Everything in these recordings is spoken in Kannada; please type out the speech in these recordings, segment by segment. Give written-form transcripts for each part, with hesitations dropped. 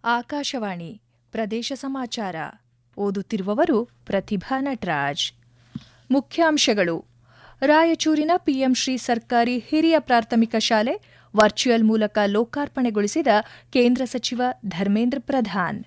ಆಕಾಶವಾಣಿ ಪ್ರದೇಶ ಸಮಾಚಾರ ಓದುತ್ತಿರುವವರು ಪ್ರತಿಭಾ ನಟರಾಜ್. ಮುಖ್ಯಾಂಶಗಳು: ರಾಯಚೂರಿನ ಪಿಎಂ ಶ್ರೀ ಸರ್ಕಾರಿ ಹಿರಿಯ ಪ್ರಾಥಮಿಕ ಶಾಲೆ ವರ್ಚುವಲ್ ಮೂಲಕ ಲೋಕಾರ್ಪಣೆಗೊಳಿಸಿದ ಕೇಂದ್ರ ಸಚಿವ ಧರ್ಮೇಂದ್ರ ಪ್ರಧಾನ್.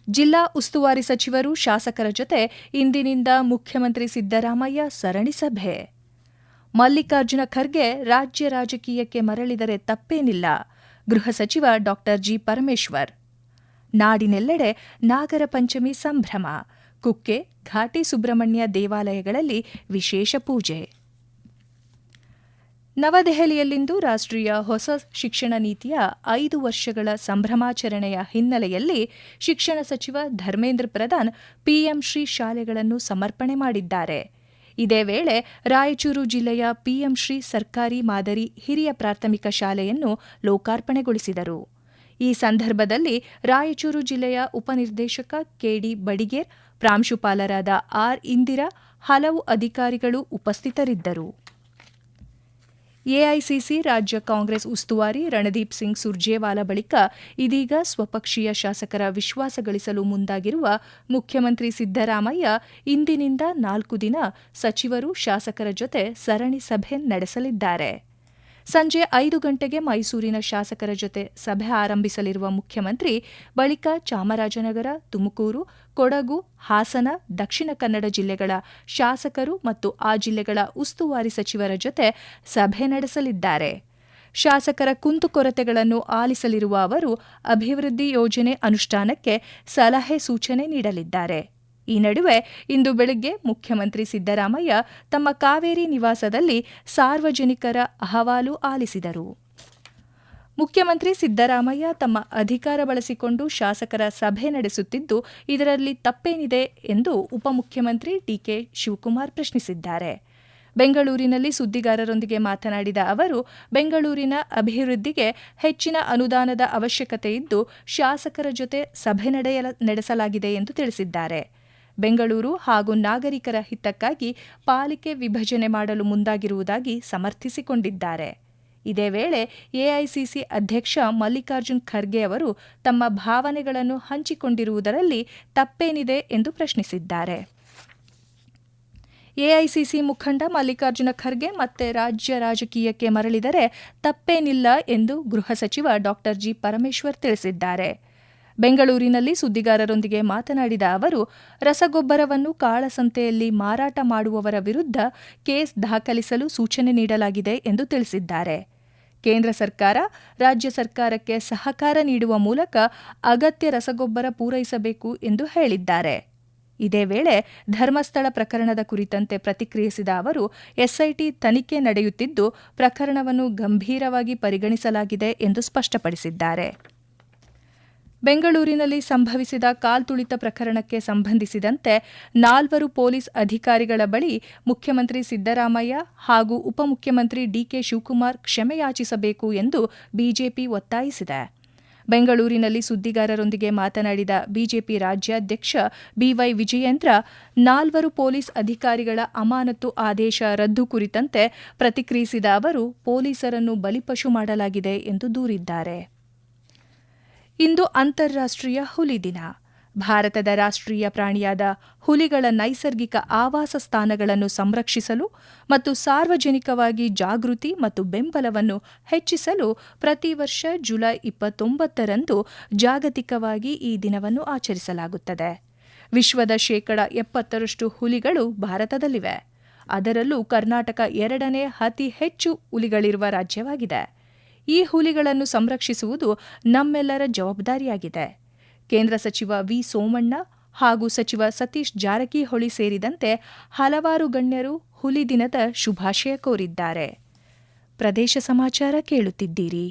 ಜಿಲ್ಲಾ ಉಸ್ತುವಾರಿ ಸಚಿವರು ಶಾಸಕರ ಜೊತೆ ಇಂದಿನಿಂದ ಮುಖ್ಯಮಂತ್ರಿ ಸಿದ್ದರಾಮಯ್ಯ ಸರಣಿ ಸಭೆ. ಮಲ್ಲಿಕಾರ್ಜುನ ಖರ್ಗೆ ರಾಜ್ಯ ರಾಜಕೀಯಕ್ಕೆ ಮರಳಿದರೆ ತಪ್ಪೇನಿಲ್ಲ, ಗೃಹ ಸಚಿವ ಡಾ ಜಿ. ಪರಮೇಶ್ವರ್. ನಾಡಿನೆಲ್ಲೆಡೆ ನಾಗರ ಪಂಚಮಿ ಸಂಭ್ರಮ. ಕುಕ್ಕೆ, ಘಾಟಿ ಸುಬ್ರಹ್ಮಣ್ಯ ದೇವಾಲಯಗಳಲ್ಲಿ ವಿಶೇಷ ಪೂಜೆ. ನವದೆಹಲಿಯಲ್ಲಿಂದು ರಾಷ್ಟ್ರೀಯ ಹೊಸ ಶಿಕ್ಷಣ ನೀತಿಯ 5 ವರ್ಷಗಳ ಸಂಭ್ರಮಾಚರಣೆಯ ಹಿನ್ನೆಲೆಯಲ್ಲಿ ಶಿಕ್ಷಣ ಸಚಿವ ಧರ್ಮೇಂದ್ರ ಪ್ರಧಾನ್ ಪಿಎಂ ಶ್ರೀ ಶಾಲೆಗಳನ್ನು ಸಮರ್ಪಣೆ ಮಾಡಿದ್ದಾರೆ. ಇದೇ ವೇಳೆ ರಾಯಚೂರು ಜಿಲ್ಲೆಯ ಪಿಎಂ ಶ್ರೀ ಸರ್ಕಾರಿ ಮಾದರಿ ಹಿರಿಯ ಪ್ರಾಥಮಿಕ ಶಾಲೆಯನ್ನು ಲೋಕಾರ್ಪಣೆಗೊಳಿಸಿದರು. ಈ ಸಂದರ್ಭದಲ್ಲಿ ರಾಯಚೂರು ಜಿಲ್ಲೆಯ ಉಪನಿರ್ದೇಶಕ ಕೆಡಿ ಬಡಿಗೇರ್, ಪ್ರಾಂಶುಪಾಲರಾದ ಆರ್. ಇಂದಿರಾ, ಹಲವು ಅಧಿಕಾರಿಗಳು ಉಪಸ್ಥಿತರಿದ್ದರು. ಎಐಸಿಸಿ ರಾಜ್ಯ ಕಾಂಗ್ರೆಸ್ ಉಸ್ತುವಾರಿ ರಣದೀಪ್ ಸಿಂಗ್ ಸುರ್ಜೇವಾಲಾ ಬಳಿಕ ಇದೀಗ ಸ್ವಪಕ್ಷೀಯ ಶಾಸಕರ ವಿಶ್ವಾಸ ಗಳಿಸಲು ಮುಂದಾಗಿರುವ ಮುಖ್ಯಮಂತ್ರಿ ಸಿದ್ದರಾಮಯ್ಯ ಇಂದಿನಿಂದ 4 ದಿನ ಸಚಿವರು, ಶಾಸಕರ ಜೊತೆ ಸರಣಿ ಸಭೆ ನಡೆಸಲಿದ್ದಾರೆ. ಸಂಜೆ 5 ಗಂಟೆಗೆ ಮೈಸೂರಿನ ಶಾಸಕರ ಜೊತೆ ಸಭೆ ಆರಂಭಿಸಲಿರುವ ಮುಖ್ಯಮಂತ್ರಿ ಬಳಿಕ ಚಾಮರಾಜನಗರ, ತುಮಕೂರು, ಕೊಡಗು, ಹಾಸನ, ದಕ್ಷಿಣ ಕನ್ನಡ ಜಿಲ್ಲೆಗಳ ಶಾಸಕರು ಮತ್ತು ಆ ಜಿಲ್ಲೆಗಳ ಉಸ್ತುವಾರಿ ಸಚಿವರ ಜೊತೆ ಸಭೆ ನಡೆಸಲಿದ್ದಾರೆ. ಶಾಸಕರ ಕುಂದುಕೊರತೆಗಳನ್ನು ಆಲಿಸಲಿರುವ ಅವರು ಅಭಿವೃದ್ಧಿ ಯೋಜನೆ ಅನುಷ್ಠಾನಕ್ಕೆ ಸಲಹೆ ಸೂಚನೆ ನೀಡಲಿದ್ದಾರೆ. ಈ ನಡುವೆ ಇಂದು ಬೆಳಗ್ಗೆ ಮುಖ್ಯಮಂತ್ರಿ ಸಿದ್ದರಾಮಯ್ಯ ತಮ್ಮ ಕಾವೇರಿ ನಿವಾಸದಲ್ಲಿ ಸಾರ್ವಜನಿಕರ ಅಹವಾಲು ಆಲಿಸಿದರು. ಮುಖ್ಯಮಂತ್ರಿ ಸಿದ್ದರಾಮಯ್ಯ ತಮ್ಮ ಅಧಿಕಾರ ಬಳಸಿಕೊಂಡು ಶಾಸಕರ ಸಭೆ ನಡೆಸುತ್ತಿದ್ದು, ಇದರಲ್ಲಿ ತಪ್ಪೇನಿದೆ ಎಂದು ಉಪಮುಖ್ಯಮಂತ್ರಿ ಡಿಕೆ ಶಿವಕುಮಾರ್ ಪ್ರಶ್ನಿಸಿದ್ದಾರೆ. ಬೆಂಗಳೂರಿನಲ್ಲಿ ಸುದ್ದಿಗಾರರೊಂದಿಗೆ ಮಾತನಾಡಿದ ಅವರು, ಬೆಂಗಳೂರಿನ ಅಭಿವೃದ್ಧಿಗೆ ಹೆಚ್ಚಿನ ಅನುದಾನದ ಅವಶ್ಯಕತೆ ಇದ್ದು, ಶಾಸಕರ ಜೊತೆ ಸಭೆ ನಡೆಸಲಾಗಿದೆ ಎಂದು ತಿಳಿಸಿದ್ದಾರೆ. ಬೆಂಗಳೂರು ಹಾಗೂ ನಾಗರಿಕರ ಹಿತಕ್ಕಾಗಿ ಪಾಲಿಕೆ ವಿಭಜನೆ ಮಾಡಲು ಮುಂದಾಗಿರುವುದಾಗಿ ಸಮರ್ಥಿಸಿಕೊಂಡಿದ್ದಾರೆ. ಇದೇ ವೇಳೆ ಎಐಸಿಸಿ ಅಧ್ಯಕ್ಷ ಮಲ್ಲಿಕಾರ್ಜುನ್ ಖರ್ಗೆ ಅವರು ತಮ್ಮ ಭಾವನೆಗಳನ್ನು ಹಂಚಿಕೊಂಡಿರುವುದರಲ್ಲಿ ತಪ್ಪೇನಿದೆ ಎಂದು ಪ್ರಶ್ನಿಸಿದ್ದಾರೆ. ಎಐಸಿಸಿ ಮುಖಂಡ ಮಲ್ಲಿಕಾರ್ಜುನ ಖರ್ಗೆ ಮತ್ತೆ ರಾಜ್ಯ ರಾಜಕೀಯಕ್ಕೆ ಮರಳಿದರೆ ತಪ್ಪೇನಿಲ್ಲ ಎಂದು ಗೃಹ ಸಚಿವ ಡಾ ಜಿ. ಪರಮೇಶ್ವರ್ ತಿಳಿಸಿದ್ದಾರೆ. ಬೆಂಗಳೂರಿನಲ್ಲಿ ಸುದ್ದಿಗಾರರೊಂದಿಗೆ ಮಾತನಾಡಿದ ಅವರು, ರಸಗೊಬ್ಬರವನ್ನು ಕಾಳಸಂತೆಯಲ್ಲಿ ಮಾರಾಟ ಮಾಡುವವರ ವಿರುದ್ಧ ಕೇಸ್ ದಾಖಲಿಸಲು ಸೂಚನೆ ನೀಡಲಾಗಿದೆ ಎಂದು ತಿಳಿಸಿದ್ದಾರೆ. ಕೇಂದ್ರ ಸರ್ಕಾರ ರಾಜ್ಯ ಸರ್ಕಾರಕ್ಕೆ ಸಹಕಾರ ನೀಡುವ ಮೂಲಕ ಅಗತ್ಯ ರಸಗೊಬ್ಬರ ಪೂರೈಸಬೇಕು ಎಂದು ಹೇಳಿದ್ದಾರೆ. ಇದೇ ವೇಳೆ ಧರ್ಮಸ್ಥಳ ಪ್ರಕರಣದ ಕುರಿತಂತೆ ಪ್ರತಿಕ್ರಿಯಿಸಿದ ಅವರು, ಎಸ್ಐಟಿ ತನಿಖೆ ನಡೆಯುತ್ತಿದ್ದು, ಪ್ರಕರಣವನ್ನು ಗಂಭೀರವಾಗಿ ಪರಿಗಣಿಸಲಾಗಿದೆ ಎಂದು ಸ್ಪಷ್ಟಪಡಿಸಿದ್ದಾರೆ. ಬೆಂಗಳೂರಿನಲ್ಲಿ ಸಂಭವಿಸಿದ ಕಾಲ್ತುಳಿತ ಪ್ರಕರಣಕ್ಕೆ ಸಂಬಂಧಿಸಿದಂತೆ 4 ಪೊಲೀಸ್ ಅಧಿಕಾರಿಗಳ ಬಳಿ ಮುಖ್ಯಮಂತ್ರಿ ಸಿದ್ದರಾಮಯ್ಯ ಹಾಗೂ ಉಪಮುಖ್ಯಮಂತ್ರಿ ಡಿಕೆ ಶಿವಕುಮಾರ್ ಕ್ಷಮೆಯಾಚಿಸಬೇಕು ಎಂದು ಬಿಜೆಪಿ ಒತ್ತಾಯಿಸಿದೆ. ಬೆಂಗಳೂರಿನಲ್ಲಿ ಸುದ್ದಿಗಾರರೊಂದಿಗೆ ಮಾತನಾಡಿದ ಬಿಜೆಪಿ ರಾಜ್ಯಾಧ್ಯಕ್ಷ ಬಿವೈ ವಿಜಯೇಂದ್ರ, 4 ಪೊಲೀಸ್ ಅಧಿಕಾರಿಗಳ ಅಮಾನತು ಆದೇಶ ರದ್ದು ಕುರಿತಂತೆ ಪ್ರತಿಕ್ರಿಯಿಸಿದ ಅವರು, ಪೊಲೀಸರನ್ನು ಬಲಿಪಶು ಮಾಡಲಾಗಿದೆ ಎಂದು ದೂರಿದ್ದಾರೆ. ಇಂದು ಅಂತಾರಾಷ್ಟ್ರೀಯ ಹುಲಿ ದಿನ. ಭಾರತದ ರಾಷ್ಟ್ರೀಯ ಪ್ರಾಣಿಯಾದ ಹುಲಿಗಳ ನೈಸರ್ಗಿಕ ಆವಾಸ ಸ್ಥಾನಗಳನ್ನು ಸಂರಕ್ಷಿಸಲು ಮತ್ತು ಸಾರ್ವಜನಿಕವಾಗಿ ಜಾಗೃತಿ ಮತ್ತು ಬೆಂಬಲವನ್ನು ಹೆಚ್ಚಿಸಲು ಪ್ರತಿ ವರ್ಷ ಜುಲೈ 29ರಂದು ಜಾಗತಿಕವಾಗಿ ಈ ದಿನವನ್ನು ಆಚರಿಸಲಾಗುತ್ತದೆ. ವಿಶ್ವದ 70% ಹುಲಿಗಳು ಭಾರತದಲ್ಲಿವೆ. ಅದರಲ್ಲೂ ಕರ್ನಾಟಕ 2ನೇ ಅತಿ ಹೆಚ್ಚು ಹುಲಿಗಳಿರುವ ರಾಜ್ಯವಾಗಿದೆ. ಈ ಹುಲಿಗಳನ್ನು ಸಂರಕ್ಷಿಸುವುದು ನಮ್ಮೆಲ್ಲರ ಜವಾಬ್ದಾರಿಯಾಗಿದೆ. ಕೇಂದ್ರ ಸಚಿವ ವಿ. ಸೋಮಣ್ಣ ಹಾಗೂ ಸಚಿವ ಸತೀಶ್ ಜಾರಕಿಹೊಳಿ ಸೇರಿದಂತೆ ಹಲವಾರು ಗಣ್ಯರು ಹುಲಿ ದಿನದ ಶುಭಾಶಯ ಕೋರಿದ್ದಾರೆ. ಪ್ರದೇಶ ಸಮಾಚಾರ ಕೇಳುತ್ತಿದ್ದೀರಿ.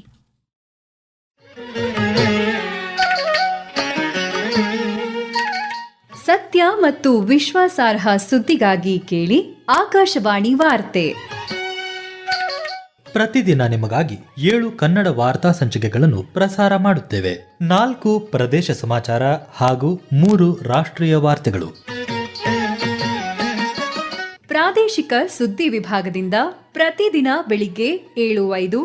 ಸತ್ಯ ಮತ್ತು ವಿಶ್ವಾಸಾರ್ಹ ಸುದ್ದಿಗಾಗಿ ಕೇಳಿ ಆಕಾಶವಾಣಿ ವಾರ್ತೆ. ಪ್ರತಿದಿನ ನಿಮಗಾಗಿ 7 ಕನ್ನಡ ವಾರ್ತಾ ಸಂಚಿಕೆಗಳನ್ನು ಪ್ರಸಾರ ಮಾಡುತ್ತೇವೆ. 4 ಪ್ರದೇಶ ಸಮಾಚಾರ ಹಾಗೂ 3 ರಾಷ್ಟ್ರೀಯ ವಾರ್ತೆಗಳು. ಪ್ರಾದೇಶಿಕ ಸುದ್ದಿ ವಿಭಾಗದಿಂದ ಪ್ರತಿದಿನ ಬೆಳಿಗ್ಗೆ 7:05,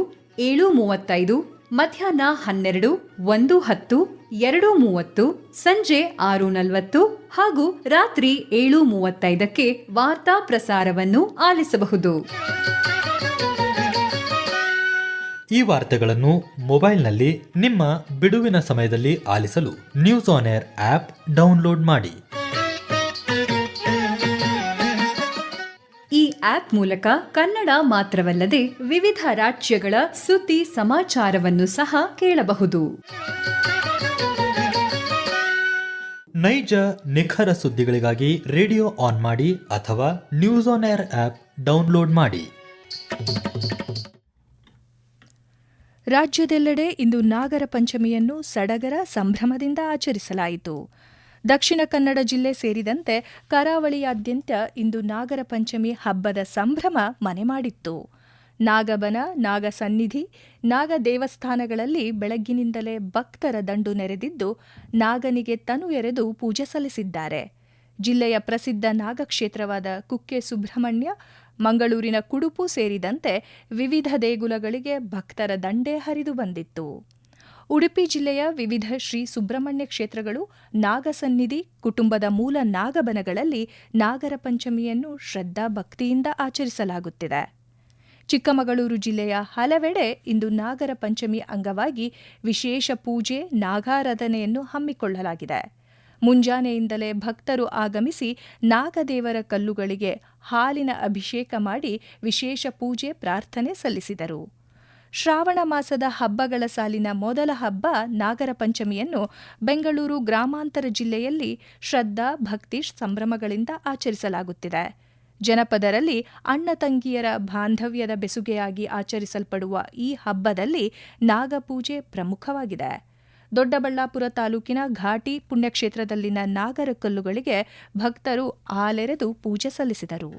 7:35 ಮಧ್ಯಾಹ್ನ 12, 1:10, 2:30, ಸಂಜೆ 6:40 ಹಾಗೂ ರಾತ್ರಿ 7:35ಕ್ಕೆ ವಾರ್ತಾ ಪ್ರಸಾರವನ್ನು ಆಲಿಸಬಹುದು. ಈ ವಾರ್ತೆಗಳನ್ನು ಮೊಬೈಲ್ನಲ್ಲಿ ನಿಮ್ಮ ಬಿಡುವಿನ ಸಮಯದಲ್ಲಿ ಆಲಿಸಲು news on air app download ಮಾಡಿ. ಈ ಆಪ್ ಮೂಲಕ ಕನ್ನಡ ಮಾತ್ರವಲ್ಲದೆ ವಿವಿಧ ರಾಜ್ಯಗಳ ಸುದ್ದಿ ಸಮಾಚಾರವನ್ನು ಸಹ ಕೇಳಬಹುದು. ನೈಜ ನಿಖರ ಸುದ್ದಿಗಳಿಗಾಗಿ ರೇಡಿಯೋ ಆನ್ ಮಾಡಿ ಅಥವಾ news on air app download ಮಾಡಿ. ರಾಜ್ಯದೆಲ್ಲೆಡೆ ಇಂದು ನಾಗರ ಪಂಚಮಿಯನ್ನು ಸಡಗರ ಸಂಭ್ರಮದಿಂದ ಆಚರಿಸಲಾಯಿತು. ದಕ್ಷಿಣ ಕನ್ನಡ ಜಿಲ್ಲೆ ಸೇರಿದಂತೆ ಕರಾವಳಿಯಾದ್ಯಂತ ಇಂದು ನಾಗರ ಪಂಚಮಿ ಹಬ್ಬದ ಸಂಭ್ರಮ ಮನೆ ಮಾಡಿತ್ತು. ನಾಗಬನ, ನಾಗ ಸನ್ನಿಧಿ, ನಾಗ ದೇವಸ್ಥಾನಗಳಲ್ಲಿ ಬೆಳಗ್ಗಿನಿಂದಲೇ ಭಕ್ತರ ದಂಡು ನೆರೆದಿದ್ದು ನಾಗನಿಗೆ ತನು ಎರೆದು ಪೂಜೆ ಸಲ್ಲಿಸಿದ್ದಾರೆ. ಜಿಲ್ಲೆಯ ಪ್ರಸಿದ್ಧ ನಾಗಕ್ಷೇತ್ರವಾದ ಕುಕ್ಕೆ ಸುಬ್ರಹ್ಮಣ್ಯ, ಮಂಗಳೂರಿನ ಕುಡುಪು ಸೇರಿದಂತೆ ವಿವಿಧ ದೇಗುಲಗಳಿಗೆ ಭಕ್ತರ ದಂಡೇ ಹರಿದು ಬಂದಿತ್ತು. ಉಡುಪಿ ಜಿಲ್ಲೆಯ ವಿವಿಧ ಶ್ರೀ ಸುಬ್ರಹ್ಮಣ್ಯ ಕ್ಷೇತ್ರಗಳು, ನಾಗಸನ್ನಿಧಿ, ಕುಟುಂಬದ ಮೂಲ ನಾಗಬನಗಳಲ್ಲಿ ನಾಗರ ಪಂಚಮಿಯನ್ನು ಶ್ರದ್ಧಾ ಭಕ್ತಿಯಿಂದ ಆಚರಿಸಲಾಗುತ್ತಿದೆ. ಚಿಕ್ಕಮಗಳೂರು ಜಿಲ್ಲೆಯ ಹಲವೆಡೆ ಇಂದು ನಾಗರ ಪಂಚಮಿ ಅಂಗವಾಗಿ ವಿಶೇಷ ಪೂಜೆ, ನಾಗಾರಾಧನೆಯನ್ನು ಹಮ್ಮಿಕೊಳ್ಳಲಾಗಿದೆ. ಮುಂಜಾನೆಯಿಂದಲೇ ಭಕ್ತರು ಆಗಮಿಸಿ ನಾಗದೇವರ ಕಲ್ಲುಗಳಿಗೆ ಹಾಲಿನ ಅಭಿಷೇಕ ಮಾಡಿ ವಿಶೇಷ ಪೂಜೆ, ಪ್ರಾರ್ಥನೆ ಸಲ್ಲಿಸಿದರು. ಶ್ರಾವಣ ಮಾಸದ ಹಬ್ಬಗಳ ಸಾಲಿನ ಮೊದಲ ಹಬ್ಬ ನಾಗರ ಪಂಚಮಿಯನ್ನು ಬೆಂಗಳೂರು ಗ್ರಾಮಾಂತರ ಜಿಲ್ಲೆಯಲ್ಲಿ ಶ್ರದ್ಧಾ ಭಕ್ತಿ ಸಂಭ್ರಮಗಳಿಂದ ಆಚರಿಸಲಾಗುತ್ತಿದೆ. ಜನಪದರಲ್ಲಿ ಅಣ್ಣ ತಂಗಿಯರ ಬಾಂಧವ್ಯದ ಬೆಸುಗೆಯಾಗಿ ಆಚರಿಸಲ್ಪಡುವ ಈ ಹಬ್ಬದಲ್ಲಿ ನಾಗಪೂಜೆ ಪ್ರಮುಖವಾಗಿದೆ. ದೊಡ್ಡಬಳ್ಳಾಪುರ ತಾಲೂಕಿನ ಘಾಟಿ ಪುಣ್ಯಕ್ಷೇತ್ರದಲ್ಲಿನ ನಾಗರ ಕಲ್ಲುಗಳಿಗೆ ಭಕ್ತರು ಹಾಲೆರೆದು ಪೂಜೆ ಸಲ್ಲಿಸಿದರು.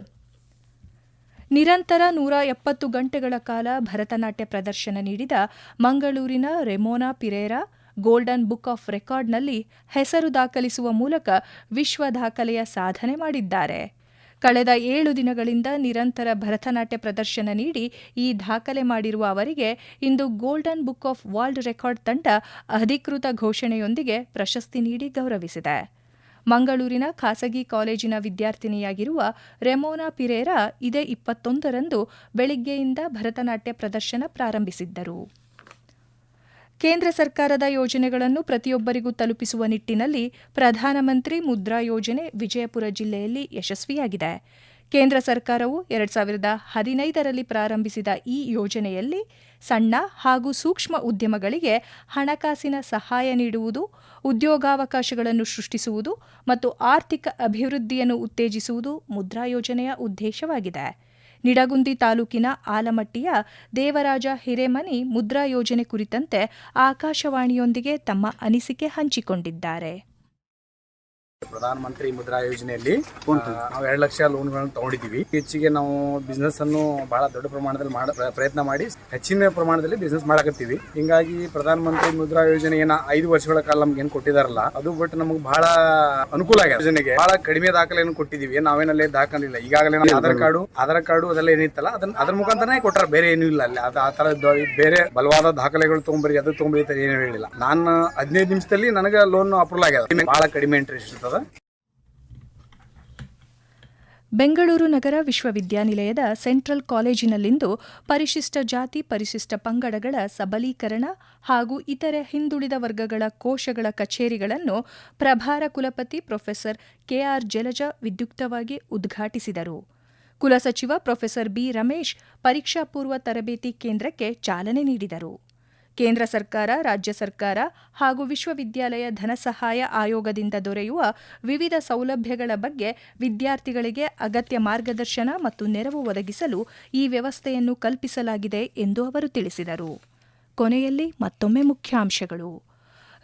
ನಿರಂತರ 170 ಗಂಟೆಗಳ ಕಾಲ ಭರತನಾಟ್ಯ ಪ್ರದರ್ಶನ ನೀಡಿದ ಮಂಗಳೂರಿನ Remona Pereira golden book of ರೆಕಾರ್ಡ್ನಲ್ಲಿ ಹೆಸರು ದಾಖಲಿಸುವ ಮೂಲಕ ವಿಶ್ವ ದಾಖಲೆಯ ಸಾಧನೆ ಮಾಡಿದ್ದಾರೆ. ಕಳೆದ 7 ದಿನಗಳಿಂದ ನಿರಂತರ ಭರತನಾಟ್ಯ ಪ್ರದರ್ಶನ ನೀಡಿ ಈ ದಾಖಲೆ ಮಾಡಿರುವ ಅವರಿಗೆ ಇಂದು golden book of world record ತಂಡ ಅಧಿಕೃತ ಘೋಷಣೆಯೊಂದಿಗೆ ಪ್ರಶಸ್ತಿ ನೀಡಿ ಗೌರವಿಸಿದೆ. ಮಂಗಳೂರಿನ ಖಾಸಗಿ ಕಾಲೇಜಿನ ವಿದ್ಯಾರ್ಥಿನಿಯಾಗಿರುವ ರೆಮೋನಾ ಪಿರೇರಾ ಇದೇ 21ರಂದು ಬೆಳಿಗ್ಗೆಯಿಂದ ಭರತನಾಟ್ಯ ಪ್ರದರ್ಶನ ಪ್ರಾರಂಭಿಸಿದ್ದರು. ಕೇಂದ್ರ ಸರ್ಕಾರದ ಯೋಜನೆಗಳನ್ನು ಪ್ರತಿಯೊಬ್ಬರಿಗೂ ತಲುಪಿಸುವ ನಿಟ್ಟಿನಲ್ಲಿ ಪ್ರಧಾನಮಂತ್ರಿ ಮುದ್ರಾ ಯೋಜನೆ ವಿಜಯಪುರ ಜಿಲ್ಲೆಯಲ್ಲಿ ಯಶಸ್ವಿಯಾಗಿದೆ. ಕೇಂದ್ರ ಸರ್ಕಾರವು 2015ರಲ್ಲಿ ಪ್ರಾರಂಭಿಸಿದ ಈ ಯೋಜನೆಯಲ್ಲಿ ಸಣ್ಣ ಹಾಗೂ ಸೂಕ್ಷ್ಮ ಉದ್ಯಮಗಳಿಗೆ ಹಣಕಾಸಿನ ಸಹಾಯ ನೀಡುವುದು, ಉದ್ಯೋಗಾವಕಾಶಗಳನ್ನು ಸೃಷ್ಟಿಸುವುದು ಮತ್ತು ಆರ್ಥಿಕ ಅಭಿವೃದ್ಧಿಯನ್ನು ಉತ್ತೇಜಿಸುವುದು ಮುದ್ರಾ ಯೋಜನೆಯ ಉದ್ದೇಶವಾಗಿದೆ. ನಿಡಗುಂದಿ ತಾಲೂಕಿನ ಆಲಮಟ್ಟಿಯ ದೇವರಾಜ ಹಿರೇಮನಿ ಮುದ್ರಾ ಯೋಜನೆ ಕುರಿತಂತೆ ಆಕಾಶವಾಣಿಯೊಂದಿಗೆ ತಮ್ಮ ಅನಿಸಿಕೆ ಹಂಚಿಕೊಂಡಿದ್ದಾರೆ. ಪ್ರಧಾನಮಂತ್ರಿ ಮುದ್ರಾ ಯೋಜನೆಯಲ್ಲಿ ನಾವು 2 ಲಕ್ಷ ಲೋನ್ಗಳನ್ನು ತಗೊಂಡಿದ್ದೀವಿ. ಹೆಚ್ಚಿಗೆ ನಾವು ಬಿಸ್ನೆಸ್ ಅನ್ನು ಬಹಳ ದೊಡ್ಡ ಪ್ರಮಾಣದಲ್ಲಿ ಪ್ರಯತ್ನ ಮಾಡಿ ಹೆಚ್ಚಿನ ಪ್ರಮಾಣದಲ್ಲಿ ಬಿಸ್ನೆಸ್ ಮಾಡಕತ್ತೀವಿ. ಹಿಂಗಾಗಿ ಪ್ರಧಾನಮಂತ್ರಿ ಮುದ್ರಾ ಯೋಜನೆಯನ್ನ 5 ವರ್ಷಗಳ ಕಾಲ ನಮ್ಗೆ ಏನ್ ಕೊಟ್ಟಿದಾರಲ್ಲ ಅದು ಬಟ್ ನಮಗೆ ಬಹಳ ಅನುಕೂಲ ಆಗಿದೆ. ಯೋಜನೆಗೆ ಬಹಳ ಕಡಿಮೆ ದಾಖಲೆಯನ್ನು ಕೊಟ್ಟಿದ್ದೀವಿ. ನಾವೇನಲ್ಲಿ ದಾಖಲಿಲ್ಲ. ಈಗಾಗಲೇ ನಮ್ಮ ಆಧಾರ್ ಕಾರ್ಡು ಅದೆಲ್ಲ ಏನಿತ್ತಲ್ಲ ಅದ್ರ ಮುಖಾಂತರನೇ ಕೊಟ್ಟಾರ, ಬೇರೆ ಏನೂ ಇಲ್ಲ. ಅಲ್ಲಿ ಆ ತರ ಬೇರೆ ಬಲವಾದ ದಾಖಲೆಗಳು ತಗೊಂಬರಿ ಅದು ತಗೊಂಬರಿ ಏನು ಹೇಳಿಲ್ಲ. ನಾನು 15 ನಿಮಿಷದಲ್ಲಿ ನನಗೆ ಲೋನ್ ಅಪ್ರೂವಲ್ ಆಗ್ಯದ. ಬಹಳ ಕಡಿಮೆ ಇಂಟ್ರೆಸ್ಟ್ ಇರ್ತದ. ಬೆಂಗಳೂರು ನಗರ ವಿಶ್ವವಿದ್ಯಾನಿಲಯದ ಸೆಂಟ್ರಲ್ ಕಾಲೇಜಿನಲ್ಲಿಂದು ಪರಿಶಿಷ್ಟ ಜಾತಿ, ಪರಿಶಿಷ್ಟ ಪಂಗಡಗಳ ಸಬಲೀಕರಣ ಹಾಗೂ ಇತರೆ ಹಿಂದುಳಿದ ವರ್ಗಗಳ ಕೋಶಗಳ ಕಚೇರಿಗಳನ್ನು ಪ್ರಭಾರ ಕುಲಪತಿ ಪ್ರೊಫೆಸರ್ ಕೆಆರ್ ಜಲಜಾ ವಿದ್ಯುಕ್ತವಾಗಿ ಉದ್ಘಾಟಿಸಿದರು. ಕುಲಸಚಿವ ಪ್ರೊಫೆಸರ್ ಬಿ ರಮೇಶ್ ಪರೀಕ್ಷಾ ಪೂರ್ವ ತರಬೇತಿ ಕೇಂದ್ರಕ್ಕೆ ಚಾಲನೆ ನೀಡಿದರು. ಕೇಂದ್ರ ಸರ್ಕಾರ, ರಾಜ್ಯ ಸರ್ಕಾರ ಹಾಗೂ ವಿಶ್ವವಿದ್ಯಾಲಯ ಧನಸಹಾಯ ಆಯೋಗದಿಂದ ದೊರೆಯುವ ವಿವಿಧ ಸೌಲಭ್ಯಗಳ ಬಗ್ಗೆ ವಿದ್ಯಾರ್ಥಿಗಳಿಗೆ ಅಗತ್ಯ ಮಾರ್ಗದರ್ಶನ ಮತ್ತು ನೆರವು ಒದಗಿಸಲು ಈ ವ್ಯವಸ್ಥೆಯನ್ನು ಕಲ್ಪಿಸಲಾಗಿದೆ ಎಂದು ಅವರು ತಿಳಿಸಿದರು. ಕೊನೆಯಲ್ಲಿ ಮತ್ತೊಮ್ಮೆ ಮುಖ್ಯಾಂಶಗಳು.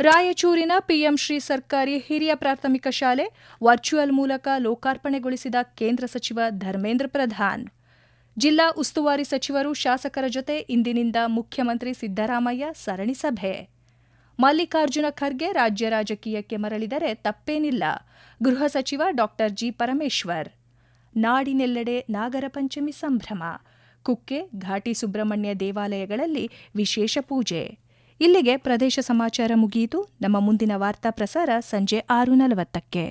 ರಾಯಚೂರಿನ ಪಿಎಂ ಶ್ರೀ ಸರ್ಕಾರಿ ಹಿರಿಯ ಪ್ರಾಥಮಿಕ ಶಾಲೆ ವರ್ಚುವಲ್ ಮೂಲಕ ಲೋಕಾರ್ಪಣೆಗೊಳಿಸಿದ ಕೇಂದ್ರ ಸಚಿವ ಧರ್ಮೇಂದ್ರ ಪ್ರಧಾನ್. ಜಿಲ್ಲಾ ಉಸ್ತುವಾರಿ ಸಚಿವರು, ಶಾಸಕರ ಜೊತೆ ಇಂದಿನಿಂದ ಮುಖ್ಯಮಂತ್ರಿ ಸಿದ್ದರಾಮಯ್ಯ ಸರಣಿ ಸಭೆ. ಮಲ್ಲಿಕಾರ್ಜುನ ಖರ್ಗೆ ರಾಜ್ಯ ರಾಜಕೀಯಕ್ಕೆ ಮರಳಿದರೆ ತಪ್ಪೇನಿಲ್ಲ, ಗೃಹ ಸಚಿವ ಡಾ ಜಿ ಪರಮೇಶ್ವರ್. ನಾಡಿನೆಲ್ಲೆಡೆ ನಾಗರ ಪಂಚಮಿ ಸಂಭ್ರಮ. ಕುಕ್ಕೆ, ಘಾಟಿ ಸುಬ್ರಹ್ಮಣ್ಯ ದೇವಾಲಯಗಳಲ್ಲಿ ವಿಶೇಷ ಪೂಜೆ. ಇಲ್ಲಿಗೆ ಪ್ರದೇಶ ಸಮಾಚಾರ ಮುಗಿಯಿತು. ನಮ್ಮ ಮುಂದಿನ ವಾರ್ತಾ ಪ್ರಸಾರ ಸಂಜೆ 6:40ಕ್ಕೆ.